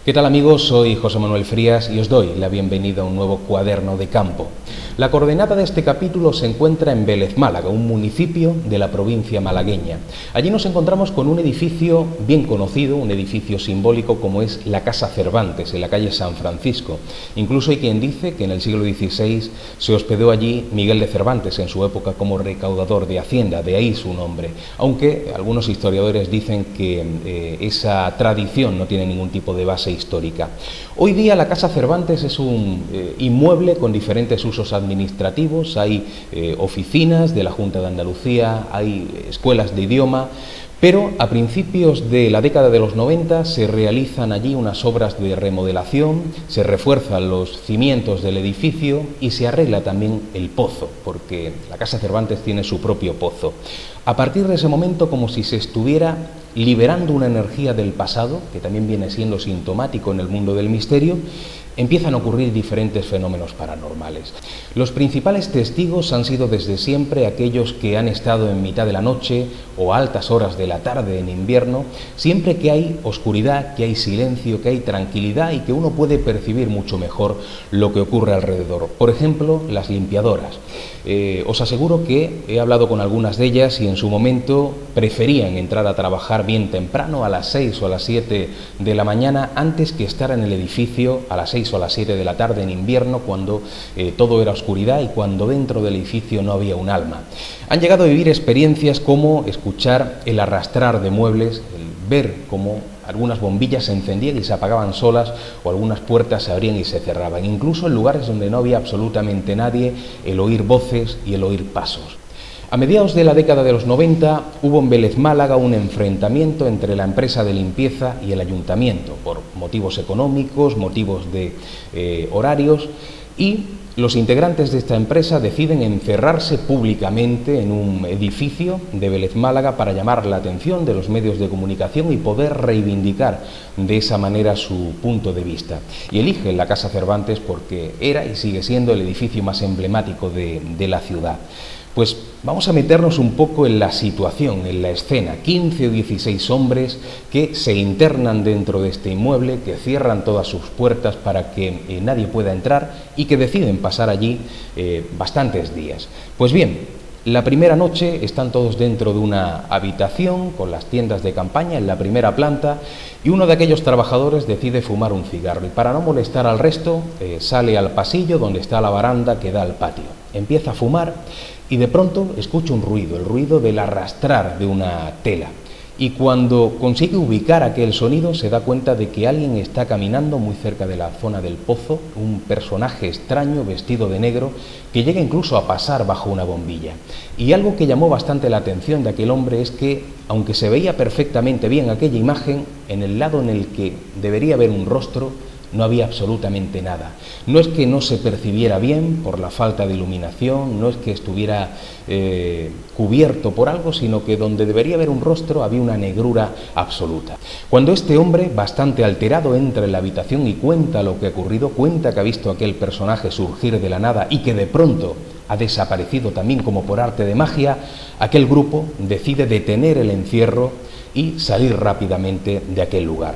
¿Qué tal amigos? Soy José Manuel Frías y os doy la bienvenida a un nuevo cuaderno de campo. La coordenada de este capítulo se encuentra en Vélez, Málaga, un municipio de la provincia malagueña. Allí nos encontramos con un edificio bien conocido, un edificio simbólico como es la Casa Cervantes, en la calle San Francisco. Incluso hay quien dice que en el siglo XVI se hospedó allí Miguel de Cervantes en su época como recaudador de Hacienda, de ahí su nombre. Aunque algunos historiadores dicen que esa tradición no tiene ningún tipo de base histórica. Hoy día la Casa Cervantes es un inmueble con diferentes usos administrativos, hay oficinas de la Junta de Andalucía, hay escuelas de idioma, pero a principios de la década de los 90 se realizan allí unas obras de remodelación, se refuerzan los cimientos del edificio y se arregla también el pozo, porque la Casa Cervantes tiene su propio pozo. A partir de ese momento, como si se estuviera liberando una energía del pasado, que también viene siendo sintomático en el mundo del misterio, empiezan a ocurrir diferentes fenómenos paranormales. Los principales testigos han sido desde siempre aquellos que han estado en mitad de la noche o a altas horas de la tarde en invierno, siempre que hay oscuridad, que hay silencio, que hay tranquilidad y que uno puede percibir mucho mejor lo que ocurre alrededor. Por ejemplo, las limpiadoras. Os aseguro que he hablado con algunas de ellas y en su momento preferían entrar a trabajar bien temprano, a las 6 o a las 7 de la mañana, antes que estar en el edificio a las 6 o a las 7 de la tarde en invierno, cuando todo era oscuridad y cuando dentro del edificio no había un alma. Han llegado a vivir experiencias como escuchar el arrastrar de muebles, el ver cómo algunas bombillas se encendían y se apagaban solas o algunas puertas se abrían y se cerraban. Incluso en lugares donde no había absolutamente nadie, el oír voces y el oír pasos. A mediados de la década de los 90 hubo en Vélez, Málaga, un enfrentamiento entre la empresa de limpieza y el ayuntamiento por motivos económicos, motivos de horarios, y los integrantes de esta empresa deciden encerrarse públicamente en un edificio de Vélez, Málaga, para llamar la atención de los medios de comunicación y poder reivindicar de esa manera su punto de vista. Y eligen la Casa Cervantes porque era y sigue siendo el edificio más emblemático de la ciudad. Pues vamos a meternos un poco en la situación, en la escena. 15 o 16 hombres que se internan dentro de este inmueble, que cierran todas sus puertas para que nadie pueda entrar y que deciden pasar allí bastantes días. Pues bien, la primera noche están todos dentro de una habitación con las tiendas de campaña en la primera planta y uno de aquellos trabajadores decide fumar un cigarro y para no molestar al resto sale al pasillo donde está la baranda que da al patio. Empieza a fumar y de pronto escucha un ruido, el ruido del arrastrar de una tela. Y cuando consigue ubicar aquel sonido se da cuenta de que alguien está caminando muy cerca de la zona del pozo, un personaje extraño vestido de negro que llega incluso a pasar bajo una bombilla. Y algo que llamó bastante la atención de aquel hombre es que, aunque se veía perfectamente bien aquella imagen, en el lado en el que debería haber un rostro, no había absolutamente nada. No es que no se percibiera bien por la falta de iluminación, no es que estuviera cubierto por algo, sino que donde debería haber un rostro había una negrura absoluta. Cuando este hombre, bastante alterado, entra en la habitación y cuenta lo que ha ocurrido, cuenta que ha visto a aquel personaje surgir de la nada y que de pronto ha desaparecido también como por arte de magia, aquel grupo decide detener el encierro y salir rápidamente de aquel lugar.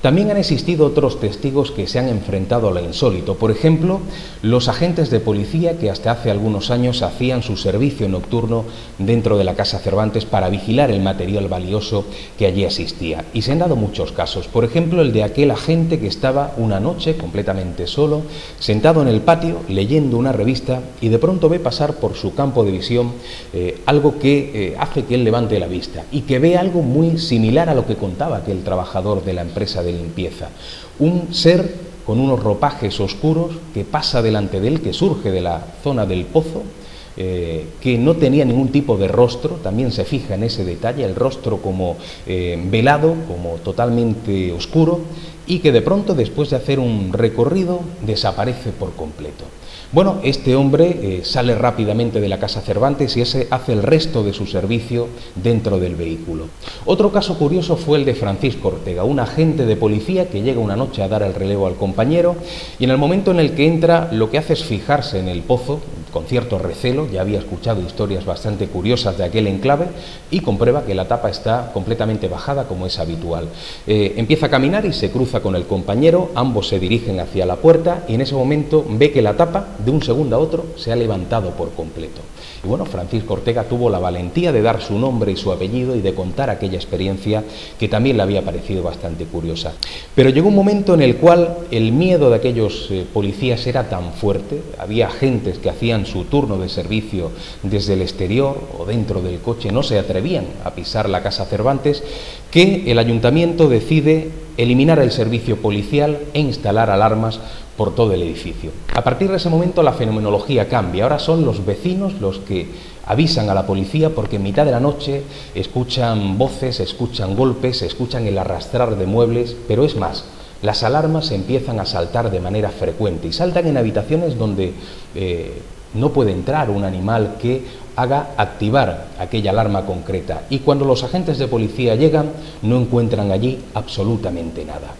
También han existido otros testigos que se han enfrentado a lo insólito. Por ejemplo, los agentes de policía que hasta hace algunos años hacían su servicio nocturno dentro de la Casa Cervantes para vigilar el material valioso que allí existía. Y se han dado muchos casos. Por ejemplo, el de aquel agente que estaba una noche completamente solo, sentado en el patio, leyendo una revista y de pronto ve pasar por su campo de visión algo que hace que él levante la vista y que ve algo muy similar a lo que contaba aquel trabajador de la empresa de limpieza. Un ser con unos ropajes oscuros que pasa delante de él, que surge de la zona del pozo, que no tenía ningún tipo de rostro, también se fija en ese detalle, el rostro como velado, como totalmente oscuro, y que de pronto, después de hacer un recorrido, desaparece por completo. Bueno, este hombre sale rápidamente de la Casa Cervantes y ese hace el resto de su servicio dentro del vehículo. Otro caso curioso fue el de Francisco Ortega, un agente de policía que llega una noche a dar el relevo al compañero y en el momento en el que entra lo que hace es fijarse en el pozo, con cierto recelo, ya había escuchado historias bastante curiosas de aquel enclave y comprueba que la tapa está completamente bajada como es habitual. Empieza a caminar y se cruza con el compañero, ambos se dirigen hacia la puerta y en ese momento ve que la tapa de un segundo a otro se ha levantado por completo. Y bueno, Francisco Ortega tuvo la valentía de dar su nombre y su apellido y de contar aquella experiencia que también le había parecido bastante curiosa. Pero llegó un momento en el cual el miedo de aquellos policías era tan fuerte, había agentes que hacían su turno de servicio desde el exterior o dentro del coche, no se atrevían a pisar la Casa Cervantes, que el ayuntamiento decide eliminar el servicio policial e instalar alarmas por todo el edificio. A partir de ese momento la fenomenología cambia, ahora son los vecinos los que avisan a la policía porque en mitad de la noche escuchan voces, escuchan golpes, escuchan el arrastrar de muebles, pero es más, las alarmas empiezan a saltar de manera frecuente y saltan en habitaciones donde no puede entrar un animal que haga activar aquella alarma concreta y cuando los agentes de policía llegan no encuentran allí absolutamente nada.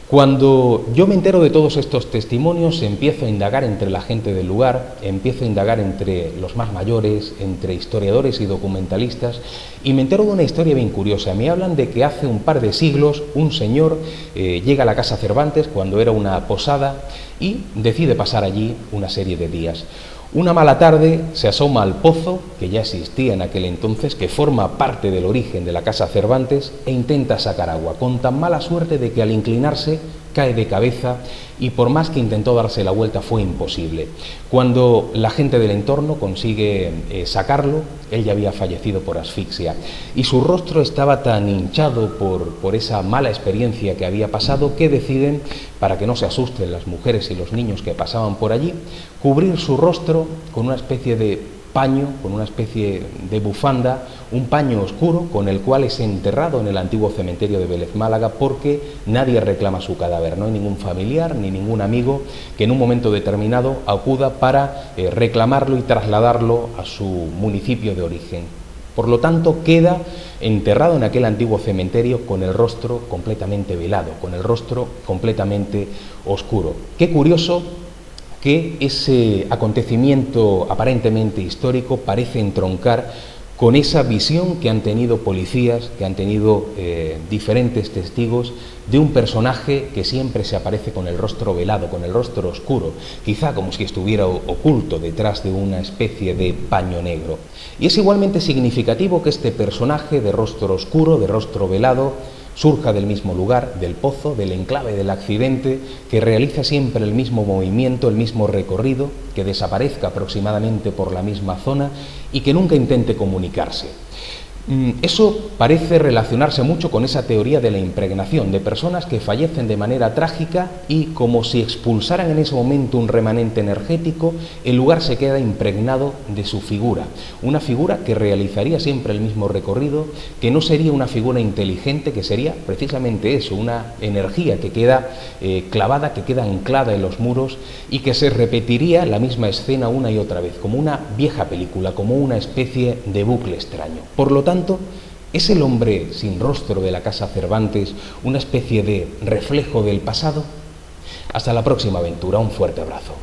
Cuando yo me entero de todos estos testimonios, empiezo a indagar entre la gente del lugar, empiezo a indagar entre los más mayores, entre historiadores y documentalistas, y me entero de una historia bien curiosa. Me hablan de que hace un par de siglos un señor llega a la Casa Cervantes cuando era una posada y decide pasar allí una serie de días. Una mala tarde se asoma al pozo, que ya existía en aquel entonces, que forma parte del origen de la Casa Cervantes, e intenta sacar agua, con tan mala suerte de que al inclinarse cae de cabeza y por más que intentó darse la vuelta fue imposible. Cuando la gente del entorno consigue sacarlo, él ya había fallecido por asfixia y su rostro estaba tan hinchado por esa mala experiencia que había pasado que deciden, para que no se asusten las mujeres y los niños que pasaban por allí, cubrir su rostro con una especie de paño, con una especie de bufanda, un paño oscuro con el cual es enterrado en el antiguo cementerio de Vélez Málaga porque nadie reclama su cadáver, no hay ningún familiar ni ningún amigo que en un momento determinado acuda para reclamarlo y trasladarlo a su municipio de origen. Por lo tanto, queda enterrado en aquel antiguo cementerio con el rostro completamente velado, con el rostro completamente oscuro. Qué curioso que ese acontecimiento aparentemente histórico parece entroncar con esa visión que han tenido policías, que han tenido diferentes testigos de un personaje que siempre se aparece con el rostro velado, con el rostro oscuro, quizá como si estuviera oculto detrás de una especie de paño negro. Y es igualmente significativo que este personaje de rostro oscuro, de rostro velado, surja del mismo lugar, del pozo, del enclave del accidente, que realiza siempre el mismo movimiento, el mismo recorrido, que desaparezca aproximadamente por la misma zona y que nunca intente comunicarse. Eso parece relacionarse mucho con esa teoría de la impregnación, de personas que fallecen de manera trágica y como si expulsaran en ese momento un remanente energético, el lugar se queda impregnado de su figura. Una figura que realizaría siempre el mismo recorrido, que no sería una figura inteligente, que sería precisamente eso, una energía que queda clavada, que queda anclada en los muros y que se repetiría la misma escena una y otra vez, como una vieja película, como una especie de bucle extraño. Por lo tanto, ¿es el hombre sin rostro de la Casa Cervantes una especie de reflejo del pasado? Hasta la próxima aventura, un fuerte abrazo.